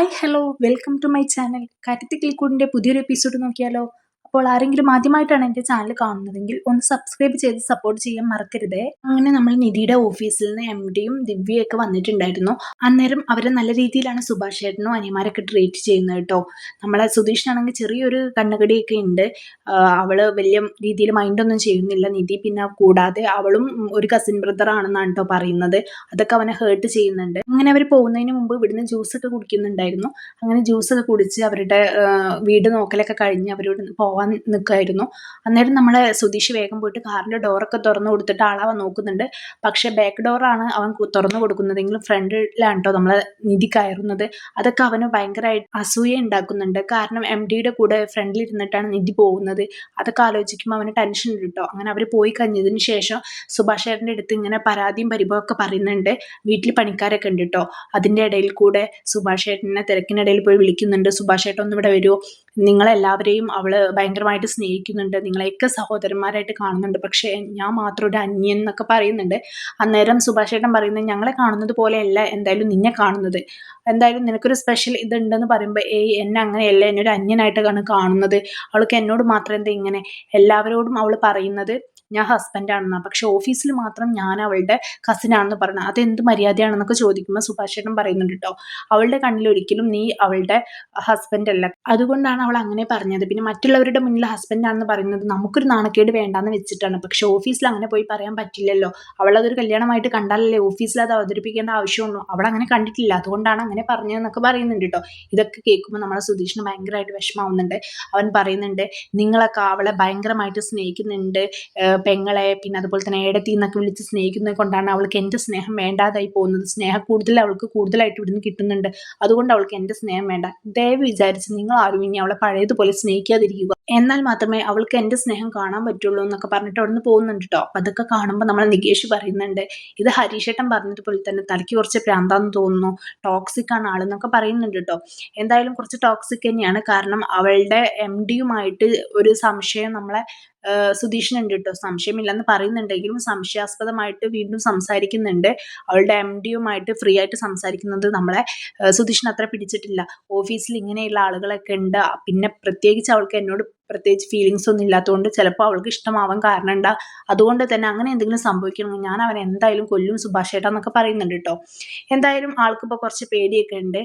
Hi hello welcome to my channel. കരുത്തി കിളിക്കൂടിൻ്റെ പുതിയൊരു എപ്പിസോഡ് നോക്കിയാലോ? അപ്പോൾ ആരെങ്കിലും ആദ്യമായിട്ടാണ് എൻ്റെ ചാനൽ കാണുന്നതെങ്കിൽ ഒന്ന് സബ്സ്ക്രൈബ് ചെയ്ത് സപ്പോർട്ട് ചെയ്യാൻ മറക്കരുതേ. അങ്ങനെ നമ്മൾ നിധിയുടെ ഓഫീസിൽ നിന്ന് MDയും ദിവ്യയൊക്കെ വന്നിട്ടുണ്ടായിരുന്നു. അന്നേരം അവരെ നല്ല രീതിയിലാണ് സുഭാഷ് ചേട്ടനും അനിയന്മാരൊക്കെ ട്രീറ്റ് ചെയ്യുന്നത് കേട്ടോ. നമ്മളെ സുധീഷിനാണെങ്കിൽ ചെറിയൊരു കണ്ണുകടിയൊക്കെ ഉണ്ട്. അവള് വലിയ രീതിയിൽ മൈൻഡൊന്നും ചെയ്യുന്നില്ല നിധി. പിന്നെ കൂടാതെ അവളും ഒരു കസിൻ ബ്രദർ ആണെന്നാണ് കേട്ടോ പറയുന്നത്. അതൊക്കെ അവനെ ഹേർട്ട് ചെയ്യുന്നുണ്ട്. അങ്ങനെ അവർ പോകുന്നതിന് മുമ്പ് ഇവിടുന്ന് ജ്യൂസൊക്കെ കുടിക്കുന്നുണ്ടായിരുന്നു. അങ്ങനെ ജ്യൂസൊക്കെ കുടിച്ച് അവരുടെ വീട് നോക്കലൊക്കെ കഴിഞ്ഞ് അവരോട് പോവാൻ നിൽക്കുമായിരുന്നു. അന്നേരം നമ്മളെ സുധീഷ് വേഗം പോയിട്ട് കാറിൻ്റെ ഡോറൊക്കെ തുറന്നു കൊടുത്തിട്ട് ആളാവാൻ നോക്കുന്നുണ്ട്. പക്ഷേ ബാക്ക് ഡോറാണ് അവൻ തുറന്നു കൊടുക്കുന്നതെങ്കിലും ഫ്രണ്ടിലാണ് കേട്ടോ നമ്മളെ നിധി കയറുന്നത്. അതൊക്കെ അവന് ഭയങ്കരമായിട്ട് അസൂയ ഉണ്ടാക്കുന്നുണ്ട്. കാരണം MDയുടെ കൂടെ ഫ്രണ്ടിൽ ഇരുന്നിട്ടാണ് നിധി പോകുന്നത്. അതൊക്കെ ആലോചിക്കുമ്പോൾ അവന് ടെൻഷൻ ഉണ്ട് കേട്ടോ. അങ്ങനെ അവർ പോയി കഴിഞ്ഞതിന് ശേഷം സുഭാഷ് ചേട്ടൻ്റെ അടുത്ത് ഇങ്ങനെ പരാതിയും പരിഭവമൊക്കെ പറയുന്നുണ്ട്. വീട്ടിൽ പണിക്കാരൊക്കെ ഉണ്ട് കേട്ടോ. അതിൻ്റെ ഇടയിൽ കൂടെ സുഭാഷ് ചേട്ടനെ തിരക്കിനിടയിൽ പോയി വിളിക്കുന്നുണ്ട്. സുഭാഷ് ചേട്ടൻ ഒന്ന് ഇവിടെ വരുമോ, നിങ്ങളെല്ലാവരെയും അവള് ഭയങ്കരമായിട്ട് സ്നേഹിക്കുന്നുണ്ട്, നിങ്ങളെയൊക്കെ സഹോദരന്മാരായിട്ട് കാണുന്നുണ്ട്, പക്ഷേ ഞാൻ മാത്രം ഒരു അന്യൻ എന്നൊക്കെ പറയുന്നുണ്ട്. അന്നേരം സുഭാഷ് ചേട്ടൻ പറയുന്നത് ഞങ്ങളെ കാണുന്നത് പോലെയല്ല എന്തായാലും നിന്നെ കാണുന്നത്, എന്തായാലും നിനക്കൊരു സ്പെഷ്യൽ ഇതുണ്ടെന്ന് പറയുമ്പോൾ എന്നെ അങ്ങനെയല്ല, എന്നെ ഒരു അന്യനായിട്ടാണ് കാണുന്നത്, അവൾക്ക് എന്നോട് മാത്രം എന്താ ഇങ്ങനെ, എല്ലാവരോടും അവൾ പറയുന്നത് ഞാൻ ഹസ്ബൻഡാണെന്നാണ്, പക്ഷെ ഓഫീസിൽ മാത്രം ഞാൻ അവളുടെ കസിനാണെന്ന് പറഞ്ഞു. അതെന്ത് മര്യാദയാണെന്നൊക്കെ ചോദിക്കുമ്പോൾ സുഭാഷ് ചേട്ടൻ പറയുന്നുണ്ട് കേട്ടോ, അവളുടെ കണ്ണിൽ ഒരിക്കലും നീ അവളുടെ ഹസ്ബൻഡ് അല്ല, അതുകൊണ്ടാണ് അവൾ അങ്ങനെ പറഞ്ഞത്. പിന്നെ മറ്റുള്ളവരുടെ മുന്നിൽ ഹസ്ബൻഡാണെന്ന് പറയുന്നത് നമുക്കൊരു നാണക്കേട് വേണ്ടാന്ന് വെച്ചിട്ടാണ്. പക്ഷെ ഓഫീസിൽ അങ്ങനെ പോയി പറയാൻ പറ്റില്ലല്ലോ. അവളതൊരു കല്യാണമായിട്ട് കണ്ടാലല്ലേ ഓഫീസിൽ അത് അവതരിപ്പിക്കേണ്ട ആവശ്യമുള്ളൂ. അവൾ അങ്ങനെ കണ്ടിട്ടില്ല, അതുകൊണ്ടാണ് അങ്ങനെ പറഞ്ഞതെന്നൊക്കെ പറയുന്നുണ്ട് കേട്ടോ. ഇതൊക്കെ കേൾക്കുമ്പോൾ നമ്മളെ സുധീഷിന് ഭയങ്കരമായിട്ട് വിഷമാവുന്നുണ്ട്. അവൻ പറയുന്നുണ്ട് നിങ്ങളൊക്കെ അവളെ ഭയങ്കരമായിട്ട് സ്നേഹിക്കുന്നുണ്ട്, പെങ്ങളെ പിന്നെ അതുപോലെ തന്നെ ഏടത്തി എന്നൊക്കെ വിളിച്ച് സ്നേഹിക്കുന്നത് കൊണ്ടാണ് അവൾക്ക് എൻ്റെ സ്നേഹം വേണ്ടാതായി പോകുന്നത്. സ്നേഹം കൂടുതൽ അവൾക്ക് കൂടുതലായിട്ട് ഇവിടുന്ന് കിട്ടുന്നുണ്ട്, അതുകൊണ്ട് അവൾക്ക് എൻ്റെ സ്നേഹം വേണ്ട. ദയവ് വിചാരിച്ച് നിങ്ങൾ ആരും ഇനി അവളെ പഴയതുപോലെ സ്നേഹിക്കാതിരിക്കുക, എന്നാൽ മാത്രമേ അവൾക്ക് എൻ്റെ സ്നേഹം കാണാൻ പറ്റുള്ളൂ എന്നൊക്കെ പറഞ്ഞിട്ട് അവിടുന്ന് പോകുന്നുണ്ട് കേട്ടോ. അപ്പം അതൊക്കെ കാണുമ്പോൾ നമ്മൾ നികേഷ് പറയുന്നുണ്ട് ഇത് ഹരീഷേട്ടൻ പറഞ്ഞതുപോലെ തന്നെ തലയ്ക്ക് കുറച്ച് പ്രാന്താന്ന് തോന്നുന്നു, ടോക്സിക് ആണ് ആളെന്നൊക്കെ പറയുന്നുണ്ട് കേട്ടോ. എന്തായാലും കുറച്ച് ടോക്സിക് തന്നെയാണ്. കാരണം അവളുടെ MDയുമായിട്ട് ഒരു സംശയം നമ്മളെ സുധീഷിനുണ്ട് കേട്ടോ. സംശയമില്ലെന്ന് പറയുന്നുണ്ടെങ്കിലും സംശയാസ്പദമായിട്ട് വീണ്ടും സംസാരിക്കുന്നുണ്ട്. അവളുടെ MDയുമായിട്ട് ഫ്രീ ആയിട്ട് സംസാരിക്കുന്നത് നമ്മളെ സുധീഷിന് അത്ര പിടിച്ചിട്ടില്ല. ഓഫീസിൽ ഇങ്ങനെയുള്ള ആളുകളൊക്കെ ഉണ്ട്, പിന്നെ പ്രത്യേകിച്ച് അവൾക്ക് എന്നോട് പ്രത്യേകിച്ച് ഫീലിങ്സ് ഒന്നും ഇല്ലാത്തതുകൊണ്ട് ചിലപ്പോൾ അവൾക്ക് ഇഷ്ടമാവാൻ കാരണം ഉണ്ടാ, അതുകൊണ്ട് തന്നെ അങ്ങനെ എന്തെങ്കിലും സംഭവിക്കണമെങ്കിൽ ഞാൻ അവനെ എന്തായാലും കൊല്ലും സുഭാഷ് ചേട്ടാ എന്നൊക്കെ പറയുന്നുണ്ട് കേട്ടോ. എന്തായാലും ആൾക്കിപ്പോൾ കുറച്ച് പേടിയൊക്കെ ഉണ്ട്.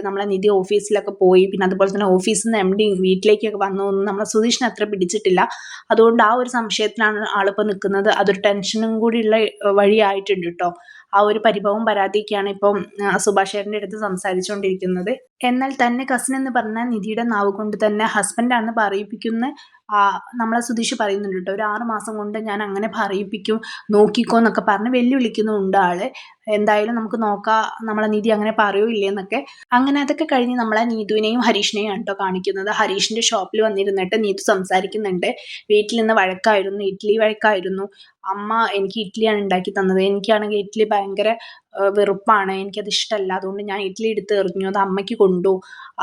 നമ്മളെ നിധി ഓഫീസിലൊക്കെ പോയി, പിന്നെ അതുപോലെ തന്നെ ഓഫീസിൽ നിന്ന് MD വീട്ടിലേക്കൊക്കെ വന്നതൊന്നും നമ്മളെ സുധീഷിന് അത്ര പിടിച്ചിട്ടില്ല. അതുകൊണ്ട് ആ ഒരു സംശയത്തിലാണ് ആളിപ്പോൾ നിൽക്കുന്നത്. അതൊരു ടെൻഷനും കൂടിയുള്ള വഴിയായിട്ടുണ്ട് കേട്ടോ. ആ ഒരു പരിഭവവും പരാതിയൊക്കെയാണ് ഇപ്പം സുഭാഷ് ചേട്ടൻ്റെ അടുത്ത് സംസാരിച്ചുകൊണ്ടിരിക്കുന്നത്. എന്നാൽ തന്നെ കസിൻ എന്ന് പറഞ്ഞാൽ നിധിയുടെ നാവ് കൊണ്ട് തന്നെ ഹസ്ബൻഡാണെന്ന് പറയിപ്പിക്കുന്ന നമ്മളെ സുധീഷ് പറയുന്നുണ്ട് കേട്ടോ. ഒരു 6 മാസം കൊണ്ട് ഞാൻ അങ്ങനെ പറയിപ്പിക്കും, നോക്കിക്കോ എന്നൊക്കെ പറഞ്ഞ് വെല്ലുവിളിക്കുന്നുണ്ട് ആള്. എന്തായാലും നമുക്ക് നോക്കാം നമ്മളെ നിധി അങ്ങനെ പറയോ ഇല്ലേന്നൊക്കെ. അങ്ങനെ അതൊക്കെ കഴിഞ്ഞ് നമ്മളെ നീതുവിനെയും ഹരീഷിനെയും ആണ് കേട്ടോ കാണിക്കുന്നത്. ഹരീഷിൻ്റെ ഷോപ്പിൽ വന്നിരുന്നിട്ട് നീതു സംസാരിക്കുന്നുണ്ട്. വീട്ടിൽ നിന്ന് വഴക്കായിരുന്നു, ഇഡ്ഡലി വഴക്കായിരുന്നു. അമ്മ എനിക്ക് ഇഡ്ഡലിയാണ് ഉണ്ടാക്കി തന്നത്, എനിക്കാണെങ്കിൽ ഇഡ്ഡലി ഭയങ്കര വെറുപ്പാണ്, എനിക്കത് ഇഷ്ടമല്ല, അതുകൊണ്ട് ഞാൻ ഇഡ്ഡലി എടുത്ത് എറിഞ്ഞു, അത് അമ്മയ്ക്ക് കൊണ്ടു.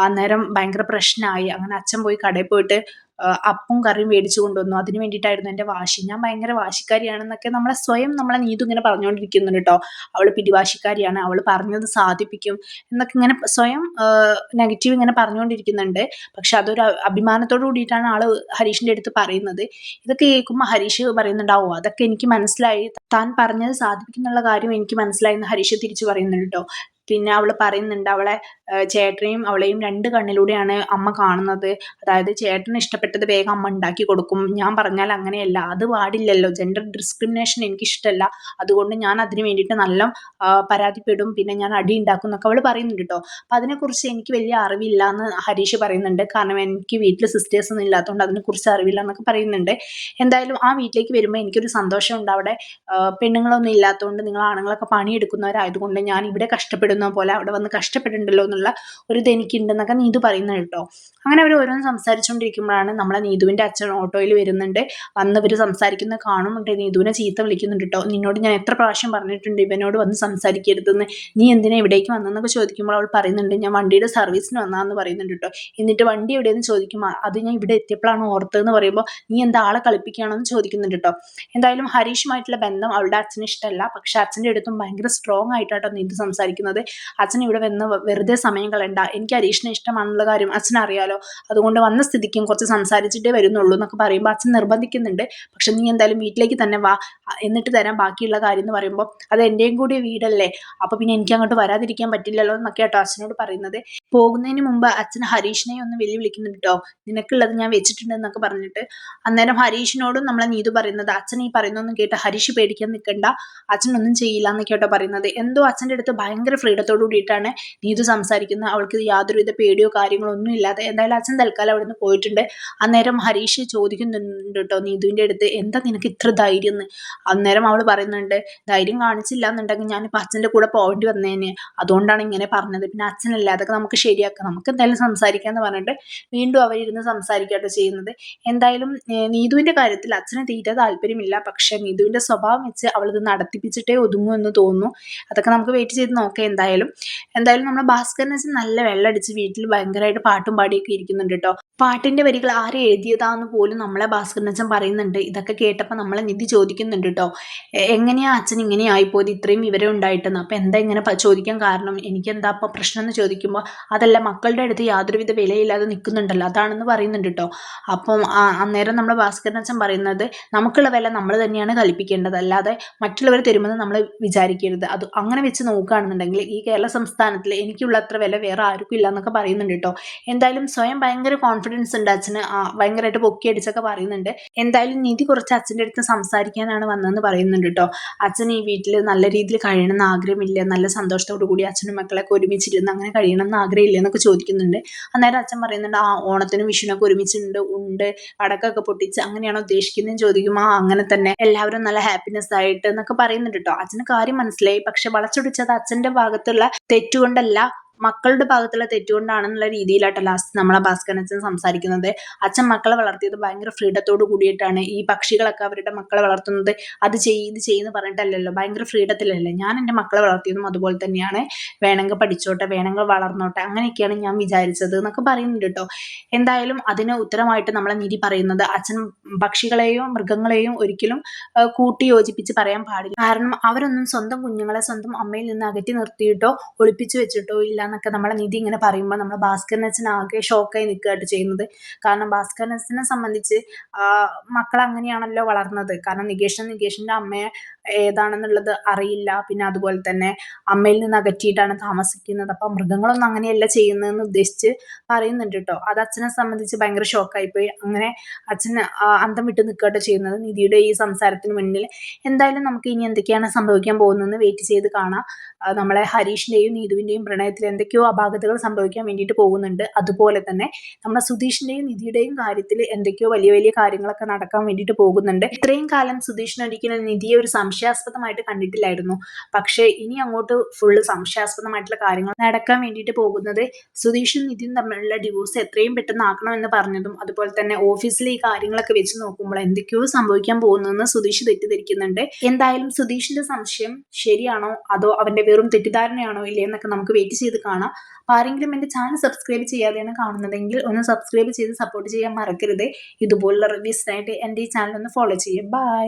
അന്നേരം ഭയങ്കര പ്രശ്നമായി. അങ്ങനെ അച്ഛൻ പോയി കടയിൽ പോയിട്ട് അപ്പവും കറിയും മേടിച്ചു കൊണ്ടുവന്നു. അതിന് വേണ്ടിയിട്ടായിരുന്നു എൻ്റെ വാശി, ഞാൻ ഭയങ്കര വാശിക്കാരിയാണെന്നൊക്കെ നമ്മളെ നീതു ഇങ്ങനെ പറഞ്ഞുകൊണ്ടിരിക്കുന്നുണ്ട് കേട്ടോ. അവൾ പിടിവാശിക്കാരിയാണ്, അവൾ പറഞ്ഞത് സാധിപ്പിക്കും എന്നൊക്കെ ഇങ്ങനെ സ്വയം നെഗറ്റീവ് ഇങ്ങനെ പറഞ്ഞുകൊണ്ടിരിക്കുന്നുണ്ട്. പക്ഷെ അതൊരു അഭിമാനത്തോട് കൂടിയിട്ടാണ് ആൾ ഹരീഷിൻ്റെ അടുത്ത് പറയുന്നത്. ഇതൊക്കെ കേൾക്കുമ്പോൾ ഹരീഷ് പറയുന്നുണ്ടാവോ അതൊക്കെ എനിക്ക് മനസ്സിലായി, താൻ പറഞ്ഞത് സാധിപ്പിക്കുന്നുള്ള കാര്യം എനിക്ക് മനസ്സിലായി എന്ന് ഹരീഷ് തിരിച്ചു പറയുന്നുണ്ട് കേട്ടോ. പിന്നെ അവൾ പറയുന്നുണ്ട് അവളെ ചേട്ടനെയും അവളെയും 2 കണ്ണിലൂടെയാണ് അമ്മ കാണുന്നത്. അതായത് ചേട്ടന് ഇഷ്ടപ്പെട്ടത് വേഗം അമ്മ ഉണ്ടാക്കി കൊടുക്കും, ഞാൻ പറഞ്ഞാൽ അങ്ങനെയല്ല, അത് പാടില്ലല്ലോ, ജെൻഡർ ഡിസ്ക്രിമിനേഷൻ എനിക്കിഷ്ടമല്ല, അതുകൊണ്ട് ഞാൻ അതിന് വേണ്ടിയിട്ട് നല്ല പരാതിപ്പെടും, പിന്നെ ഞാൻ അടി ഉണ്ടാക്കും എന്നൊക്കെ അവൾ പറയുന്നുണ്ട് കേട്ടോ. അപ്പം അതിനെക്കുറിച്ച് എനിക്ക് വലിയ അറിവില്ല എന്ന് ഹരീഷ് പറയുന്നുണ്ട്. കാരണം എനിക്ക് വീട്ടിൽ സിസ്റ്റേഴ്സ് ഒന്നും ഇല്ലാത്തതുകൊണ്ട് അതിനെക്കുറിച്ച് അറിവില്ല എന്നൊക്കെ പറയുന്നുണ്ട്. എന്തായാലും ആ വീട്ടിലേക്ക് വരുമ്പോൾ എനിക്കൊരു സന്തോഷമുണ്ട്. അവിടെ പെണ്ണുങ്ങളൊന്നും ഇല്ലാത്തതുകൊണ്ട് നിങ്ങൾ ആണുങ്ങളൊക്കെ പണിയെടുക്കുന്നവരായതുകൊണ്ട് ഞാൻ ഇവിടെ കഷ്ടപ്പെടുന്ന പോലെ അവിടെ വന്ന് കഷ്ടപ്പെട്ടിട്ടുണ്ടല്ലോ എന്നുള്ള ഒരു ഇത് എനിക്കുണ്ടെന്നൊക്കെ നീതു പറയുന്നത് കേട്ടോ. അങ്ങനെ അവർ ഓരോന്ന് സംസാരിച്ചുകൊണ്ടിരിക്കുമ്പോഴാണ് നമ്മളെ നീതുവിൻ്റെ അച്ഛൻ ഓട്ടോയിൽ വരുന്നുണ്ട്. വന്നവർ സംസാരിക്കുന്നത് കാണുന്നുണ്ട്. നീതുവിനെ ചീത്ത വിളിക്കുന്നുണ്ട് കേട്ടോ. നിന്നോട് ഞാൻ എത്ര പ്രാവശ്യം പറഞ്ഞിട്ടുണ്ട് ഇവനോട് വന്ന് സംസാരിക്കരുതെന്ന്, നീ എന്തിനാ ഇവിടേക്ക് വന്നതെന്നൊക്കെ ചോദിക്കുമ്പോൾ അവൾ പറയുന്നുണ്ട് ഞാൻ വണ്ടിയുടെ സർവീസിന് വന്നതെന്ന് പറയുന്നുണ്ട് കേട്ടോ. എന്നിട്ട് വണ്ടി എവിടെയെന്ന് ചോദിക്കുമ്പോൾ അത് ഞാൻ ഇവിടെ എത്തിയപ്പോഴാണ് ഓർത്തതെന്ന് പറയുമ്പോൾ നീ എന്താ ആളെ കളിപ്പിക്കുകയാണോ എന്ന് ചോദിക്കുന്നുണ്ട് കേട്ടോ. എന്തായാലും ഹരീഷുമായിട്ടുള്ള ബന്ധം അവളുടെ അച്ഛന് ഇഷ്ടമല്ല, പക്ഷെ അച്ഛൻ്റെ അടുത്തും ഭയങ്കര സ്ട്രോങ് ആയിട്ടാട്ടോ നീതു സംസാരിക്കുന്നത്. അച്ഛൻ ഇവിടെ വന്ന് വെറുതെ സമയം കളയണ്ട, എനിക്ക് ഹരീഷിനെ ഇഷ്ടമാണെന്നുള്ള കാര്യം അച്ഛനറിയാലോ, അതുകൊണ്ട് വന്ന സ്ഥിതിക്കും കുറച്ച് സംസാരിച്ചിട്ടേ വരുന്നുള്ളൂ എന്നൊക്കെ പറയുമ്പോൾ അച്ഛൻ നിർബന്ധിക്കുന്നുണ്ട്. പക്ഷെ നീ എന്തായാലും വീട്ടിലേക്ക് തന്നെ വാ, എന്നിട്ട് തരാം ബാക്കിയുള്ള കാര്യം എന്ന് പറയുമ്പോൾ അത് എൻ്റെയും കൂടി വീടല്ലേ, അപ്പോൾ പിന്നെ എനിക്ക് അങ്ങോട്ട് വരാതിരിക്കാൻ പറ്റില്ലല്ലോ എന്നൊക്കെ കേട്ടോ അച്ഛനോട് പറയുന്നത്. പോകുന്നതിന് മുമ്പ് അച്ഛൻ ഹരീഷിനെ ഒന്ന് വെല്ലുവിളിക്കുന്നുണ്ട് കേട്ടോ, നിനക്കുള്ളത് ഞാൻ വെച്ചിട്ടുണ്ട് എന്നൊക്കെ പറഞ്ഞിട്ട്. അന്നേരം ഹരീഷിനോടും നമ്മളെ നീതു പറയുന്നത്, അച്ഛൻ ഈ പറയുന്നൊന്നും കേട്ട് ഹരീഷ് പേടിക്കാൻ നിൽക്കണ്ട, അച്ഛനൊന്നും ചെയ്യില്ല എന്നൊക്കെ കേട്ടോ പറയുന്നത്. എന്തോ അച്ഛൻ്റെ അടുത്ത് ഭയങ്കര ഫ്രീഡത്തോട് കൂടിയിട്ടാണ് നീതു സംസാരിക്കുന്നത്. അവൾക്ക് യാതൊരുവിധ പേടിയോ കാര്യങ്ങളോ ഒന്നും ഇല്ലാതെ. എന്തായാലും അച്ഛൻ തൽക്കാലം അവിടെ നിന്ന് പോയിട്ടുണ്ട്. അന്നേരം ഹരീഷ് ചോദിക്കുന്നുണ്ട് കേട്ടോ നീതുവിൻ്റെ അടുത്ത്, എന്താ നിനക്ക് ഇത്ര ധൈര്യം എന്ന്. അന്നേരം അവൾ പറയുന്നുണ്ട്, ധൈര്യം കാണിച്ചില്ല എന്നുണ്ടെങ്കിൽ ഞാനിപ്പോൾ അച്ഛൻ്റെ കൂടെ പോകേണ്ടി വന്നേനെ, അതുകൊണ്ടാണ് ഇങ്ങനെ പറഞ്ഞത്, പിന്നെ അച്ഛനല്ലേ അതൊക്കെ നമുക്ക് ശരിയാക്കാം, നമുക്ക് എന്തായാലും സംസാരിക്കാമെന്ന് പറഞ്ഞിട്ട് വീണ്ടും അവരിരുന്ന് സംസാരിക്കുകയാണ് ചെയ്യുന്നത്. എന്തായാലും നീതുവിൻ്റെ കാര്യത്തിൽ അച്ഛന് തീരെ താല്പര്യമില്ല. പക്ഷെ നീതുവിൻ്റെ സ്വഭാവം വെച്ച് അവളിത് നടത്തിപ്പിച്ചിട്ടേ ഒതുങ്ങൂ എന്ന് തോന്നുന്നു. അതൊക്കെ നമുക്ക് വെയിറ്റ് ചെയ്ത് നോക്കാം. എന്തായാലും നമ്മുടെ ഭാസ്കരൻ അച്ഛൻ നല്ല വെള്ളമടിച്ച് വീട്ടിൽ ഭയങ്കരമായിട്ട് പാട്ടും പാടിയൊക്കെ ഇരിക്കുന്നുണ്ട് കേട്ടോ. പാട്ടിൻ്റെ വരികൾ ആരെ എഴുതിയതാന്ന് പോലും നമ്മളെ ഭാസ്കരൻ അച്ഛൻ പറയുന്നുണ്ട്. ഇതൊക്കെ കേട്ടപ്പോൾ നമ്മളെ നിധി ചോദിക്കുന്നുണ്ട് കേട്ടോ, എങ്ങനെയാ അച്ഛൻ ഇങ്ങനെ ആയിപ്പോയത്, ഇത്രയും വിവരം ഉണ്ടായിട്ടെന്ന്. അപ്പം എന്താ ഇങ്ങനെ ചോദിക്കാൻ കാരണം, എനിക്കെന്താ അപ്പോൾ പ്രശ്നം എന്ന് ചോദിക്കുമ്പോൾ അതല്ല, മക്കളുടെ അടുത്ത് യാതൊരുവിധ വിലയില്ലാതെ നിൽക്കുന്നുണ്ടല്ലോ അതാണെന്ന് പറയുന്നുണ്ട് കേട്ടോ. അപ്പം അന്നേരം നമ്മുടെ ഭാസ്കരൻ അച്ഛൻ പറയുന്നത്, നമുക്കുള്ള വില നമ്മൾ തന്നെയാണ് കൽപ്പിക്കേണ്ടത്, അല്ലാതെ മറ്റുള്ളവർ തരുമെന്ന് നമ്മൾ വിചാരിക്കരുത്. അത് അങ്ങനെ വെച്ച് നോക്കുകയാണെന്നുണ്ടെങ്കിൽ ഈ കേരള സംസ്ഥാനത്തിൽ എനിക്കുള്ള അത്ര വില വേറെ ആർക്കും ഇല്ല എന്നൊക്കെ പറയുന്നുണ്ട് കേട്ടോ. എന്തായാലും സ്വയം ഭയങ്കര കോൺഫിഡൻസ് ഉണ്ട് അച്ഛന്, ഭയങ്കരമായിട്ട് പൊക്കിയടിച്ചൊക്കെ പറയുന്നുണ്ട്. എന്തായാലും നിധി കുറച്ച് അച്ഛൻ്റെ അടുത്ത് സംസാരിക്കാനാണ് വന്നതെന്ന് പറയുന്നുണ്ട് കേട്ടോ. അച്ഛൻ ഈ വീട്ടിൽ നല്ല രീതിയിൽ കഴിയണമെന്ന് ആഗ്രഹമില്ല, നല്ല സന്തോഷത്തോടു കൂടി അച്ഛനും മക്കളൊക്കെ ഒരുമിച്ചിരുന്ന് അങ്ങനെ കഴിയണമെന്ന് ആഗ്രഹമില്ല എന്നൊക്കെ ചോദിക്കുന്നുണ്ട്. അന്നേരം അച്ഛൻ പറയുന്നുണ്ട്, ഓണത്തിനും വിഷുവിനൊക്കെ ഒരുമിച്ചുണ്ട് ഉണ്ട് പടക്കമൊക്കെ പൊട്ടിച്ച് അങ്ങനെയാണോ ഉദ്ദേശിക്കുന്നതെന്ന് ചോദിക്കുമ്പോൾ അങ്ങനെ തന്നെ, എല്ലാവരും നല്ല ഹാപ്പിനെസ് ആയിട്ട് എന്നൊക്കെ പറയുന്നുണ്ട് കേട്ടോ. അച്ഛന് കാര്യം മനസ്സിലായി. പക്ഷെ വളച്ചൊടിച്ചത് അച്ഛൻ്റെ ഭാഗത്തുള്ള തെറ്റുകൊണ്ടല്ല, മക്കളുടെ ഭാഗത്തുള്ള തെറ്റുകൊണ്ടാണെന്നുള്ള രീതിയിലാട്ടോ ലാസ്റ്റ് നമ്മളെ ഭാസ്കരൻ അച്ഛൻ സംസാരിക്കുന്നത്. അച്ഛൻ മക്കളെ വളർത്തിയത് ഭയങ്കര ഫ്രീഡത്തോട് കൂടിയിട്ടാണ്. ഈ പക്ഷികളൊക്കെ അവരുടെ മക്കളെ വളർത്തുന്നത് അത് ഇത് ചെയ്യുന്ന പറഞ്ഞിട്ടല്ലല്ലോ, ഭയങ്കര ഫ്രീഡത്തിലല്ലേ. ഞാൻ എൻ്റെ മക്കളെ വളർത്തിയതും അതുപോലെ തന്നെയാണ്, വേണമെങ്കിൽ പഠിച്ചോട്ടെ, വേണമെങ്കിൽ വളർന്നോട്ടെ, അങ്ങനെയൊക്കെയാണ് ഞാൻ വിചാരിച്ചത് എന്നൊക്കെ പറയുന്നുണ്ട് കേട്ടോ. എന്തായാലും അതിന് ഉത്തരമായിട്ട് നമ്മളെ നിധി പറയുന്നത്, അച്ഛൻ പക്ഷികളെയോ മൃഗങ്ങളെയോ ഒരിക്കലും കൂട്ടി യോജിപ്പിച്ച് പറയാൻ പാടില്ല. കാരണം അവരൊന്നും സ്വന്തം കുഞ്ഞുങ്ങളെ സ്വന്തം അമ്മയിൽ നിന്ന് അകറ്റി നിർത്തിയിട്ടോ ഒളിപ്പിച്ചു വെച്ചിട്ടോ ഇല്ല എന്നൊക്കെ നമ്മളെ നിധി ഇങ്ങനെ പറയുമ്പോൾ നമ്മുടെ ഭാസ്കരൻ അച്ഛൻ ആകെ ഷോക്കായി നിൽക്കുകയായിട്ട് ചെയ്യുന്നത്. കാരണം ഭാസ്കരൻ അച്ഛനെ സംബന്ധിച്ച് മക്കൾ അങ്ങനെയാണല്ലോ വളർന്നത്. കാരണം നികേഷിൻ്റെ അമ്മയെ ഏതാണെന്നുള്ളത് അറിയില്ല, പിന്നെ അതുപോലെ തന്നെ അമ്മയിൽ നിന്ന് അകറ്റിയിട്ടാണ് താമസിക്കുന്നത്. അപ്പം മൃഗങ്ങളൊന്നും അങ്ങനെയല്ല ചെയ്യുന്നതെന്ന് ഉദ്ദേശിച്ച് പറയുന്നുണ്ട് കേട്ടോ. അത് അച്ഛനെ സംബന്ധിച്ച് ഭയങ്കര ഷോക്കായിപ്പോയി. അങ്ങനെ അച്ഛൻ അന്തം വിട്ട് നിൽക്കുകയായിട്ട് ചെയ്യുന്നത് നിധിയുടെ ഈ സംസാരത്തിന് മുന്നിൽ. എന്തായാലും നമുക്ക് ഇനി എന്തൊക്കെയാണ് സംഭവിക്കാൻ പോകുന്നതെന്ന് വെയിറ്റ് ചെയ്ത് കാണാം. നമ്മളെ ഹരീഷിൻ്റെയും നീതുവിൻ്റെയും പ്രണയത്തിൽ എന്തൊക്കെയോ അപാകതകൾ സംഭവിക്കാൻ വേണ്ടിയിട്ട് പോകുന്നുണ്ട്. അതുപോലെ തന്നെ നമ്മുടെ സുധീഷിൻ്റെയും നിധിയുടെയും കാര്യത്തിൽ എന്തൊക്കെയോ വലിയ വലിയ കാര്യങ്ങളൊക്കെ നടക്കാൻ വേണ്ടിയിട്ട് പോകുന്നുണ്ട്. ഇത്രയും കാലം സുധീഷിന് ഒരിക്കലും നിധിയെ ഒരു സംശയാസ്പദമായിട്ട് കണ്ടിട്ടില്ലായിരുന്നു. പക്ഷേ ഇനി അങ്ങോട്ട് ഫുള്ള് സംശയാസ്പദമായിട്ടുള്ള കാര്യങ്ങൾ നടക്കാൻ വേണ്ടിയിട്ട് പോകുന്നത് സുധീഷും നിധിയും തമ്മിലുള്ള ഡിവോഴ്സ് എത്രയും പെട്ടെന്ന് ആക്കണമെന്ന് പറഞ്ഞതും, അതുപോലെ തന്നെ ഓഫീസിലെ ഈ കാര്യങ്ങളൊക്കെ വെച്ച് നോക്കുമ്പോൾ എന്തൊക്കെയോ സംഭവിക്കാൻ പോകുന്നതെന്ന് സുധീഷ് തെറ്റിദ്ധരിക്കുന്നുണ്ട്. എന്തായാലും സുധീഷിന്റെ സംശയം ശരിയാണോ അതോ അവന്റെ വെറും തെറ്റിദ്ധാരണയാണോ ഇല്ലേ എന്നൊക്കെ നമുക്ക് വെയിറ്റ് ചെയ്ത് കാണാം. ആരെങ്കിലും എൻ്റെ ചാനൽ സബ്സ്ക്രൈബ് ചെയ്യാതെയാണ് കാണുന്നതെങ്കിൽ ഒന്ന് സബ്സ്ക്രൈബ് ചെയ്ത് സപ്പോർട്ട് ചെയ്യാൻ മറക്കരുത്. ഇതുപോലുള്ള റിവ്യൂസിനായിട്ട് എൻ്റെ ഈ ചാനൽ ഒന്ന് ഫോളോ ചെയ്യുക. ബൈ.